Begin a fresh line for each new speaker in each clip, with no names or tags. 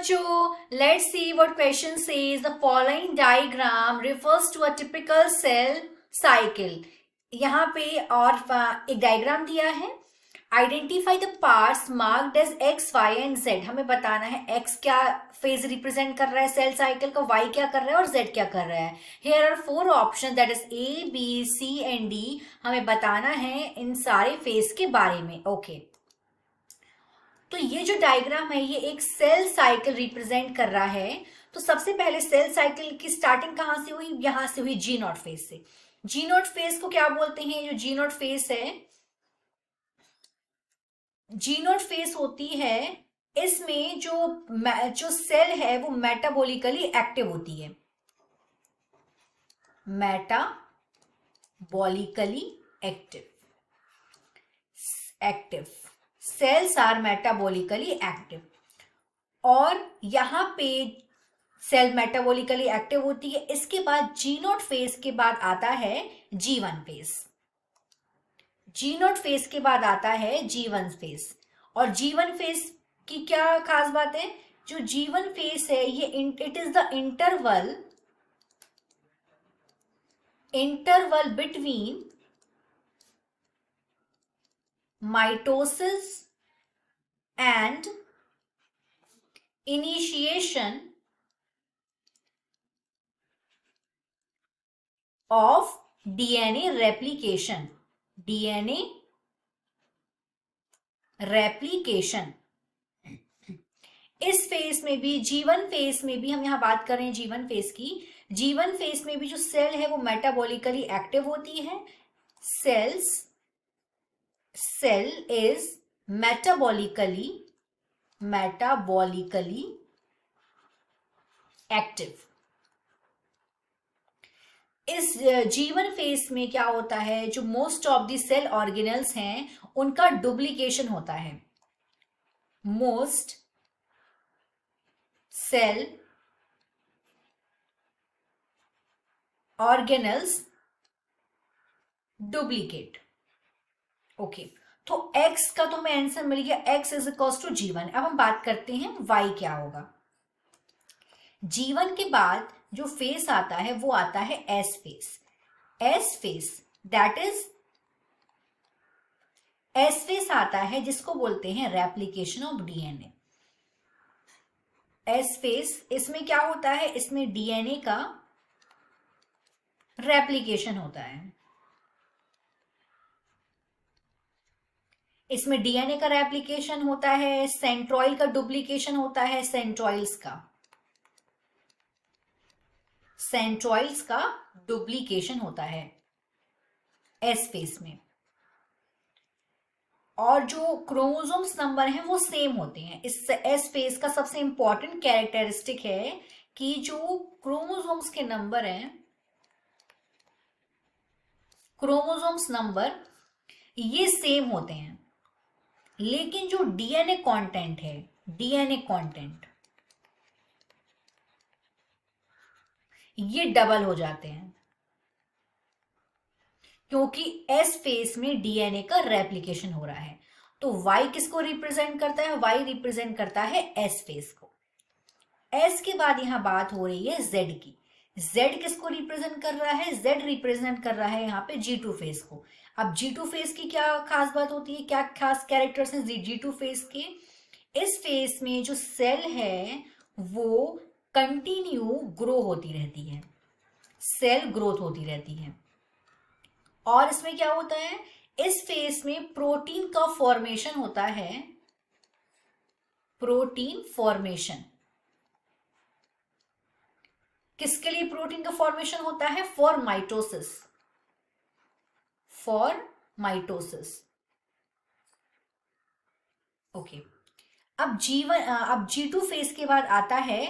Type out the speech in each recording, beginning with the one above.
बच्चों, let's see what question says. The following diagram refers to a typical cell cycle. यहाँ पे और एक डायग्राम दिया है. Identify the parts marked as X, Y and Z. हमें बताना है एक्स क्या फेज रिप्रेजेंट कर रहा है सेल साइकिल का, वाई क्या कर रहा है और जेड क्या कर रहा है. Here are 4 option, that is A, B, C and D. हमें बताना है इन सारे फेज के बारे में. ओके तो ये जो डायग्राम है ये एक सेल साइकिल रिप्रेजेंट कर रहा है. तो सबसे पहले सेल साइकिल की स्टार्टिंग कहां से हुई? यहां से हुई जी नॉट फेज से. जी नॉट फेज को क्या बोलते हैं? जो जी नॉट फेज है, जी नॉट फेज होती है, इसमें जो सेल है वो मेटाबॉलिकली एक्टिव होती है. Metabolically active cells are metabolically active. और यहां पे सेल मेटाबॉलिकली एक्टिव होती है. इसके बाद जी नॉट फेज के बाद आता है G1 phase. Ji not phase के बाद आता है G1 फेज. और G1 फेज की क्या खास बात है? जो G1 फेज है ये it is the interval between mitosis and initiation of DNA replication. DNA replication. इस फेज में भी, G1 फेज में भी, हम यहां बात कर रहे हैं G1 फेज की. G1 फेज में भी जो सेल है वो मेटाबॉलिकली एक्टिव होती है. Cell is metabolically active. इस G1 फेज में क्या होता है? जो most of the cell organelles हैं उनका डुप्लीकेशन होता है. Most cell organelles duplicate. Okay तो x का तो हमें आंसर मिल गया, x is equals to G1. अब हम बात करते हैं y क्या होगा. G1 के बाद जो फेस आता है वो आता है S face. S face that is S face आता है जिसको बोलते हैं replication of DNA. S face, इसमें क्या होता है? इसमें डीएनए का रेप्लिकेशन होता है. इसमें डीएनए का रेप्लिकेशन होता है, सेंट्रॉइल का डुप्लीकेशन होता है. सेंट्रॉइल्स का डुप्लीकेशन होता है एस फेस में. और जो क्रोमोसोम्स नंबर हैं वो सेम होते हैं. इस एस फेस का सबसे इंपॉर्टेंट कैरेक्टरिस्टिक है कि जो क्रोमोसोम्स के नंबर हैं, क्रोमोसोम्स नंबर ये सेम होते हैं, लेकिन जो डीएनए कंटेंट है, डीएनए कंटेंट ये डबल हो जाते हैं, क्योंकि एस फेस में डीएनए का रेप्लिकेशन हो रहा है. तो वाई किसको रिप्रेजेंट करता है? वाई रिप्रेजेंट करता है एस फेस को. एस के बाद यहां बात हो रही है जेड की. जेड किसको रिप्रेजेंट कर रहा है? जेड रिप्रेजेंट कर रहा है यहाँ पे G2 फेज को. अब G2 फेज की क्या खास बात होती है, क्या खास कैरेक्टर्स हैं G2 फेज के? इस फेज में जो सेल है वो कंटिन्यू ग्रो होती रहती है, सेल ग्रोथ होती रहती है. और इसमें क्या होता है? इस फेज में प्रोटीन का फॉर्मेशन होता है. प्रोटीन फॉर्मेशन किसके लिए प्रोटीन का फॉर्मेशन होता है? For mitosis. ओके अब G2 फेज के बाद आता है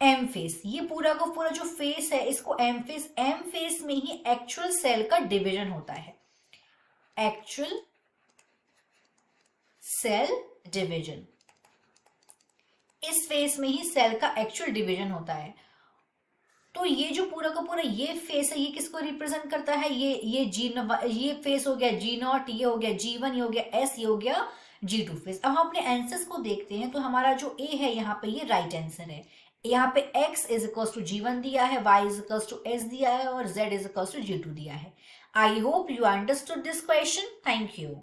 एम फेज. ये पूरा का पूरा जो फेज है इसको एम फेज में ही एक्चुअल सेल का डिवीजन होता है. एक्चुअल सेल डिवीजन, इस फेज में ही सेल का एक्चुअल डिवीजन होता है. तो ये जो पूरा का पूरा ये फेस है ये किसको रिप्रेजेंट करता है? ये फेस हो गया G0, ये हो गया G1, ये हो गया S, ये हो गया G2 फेज। अब हम अपने आंसर्स को देखते हैं, तो हमारा जो ए है यहाँ पे ये राइट आंसर है। यहाँ पे x is equals to G1 दिया है, y is equals to S दिया है और z is equals to G2 दिया है। I hope you understood this question. Thank you.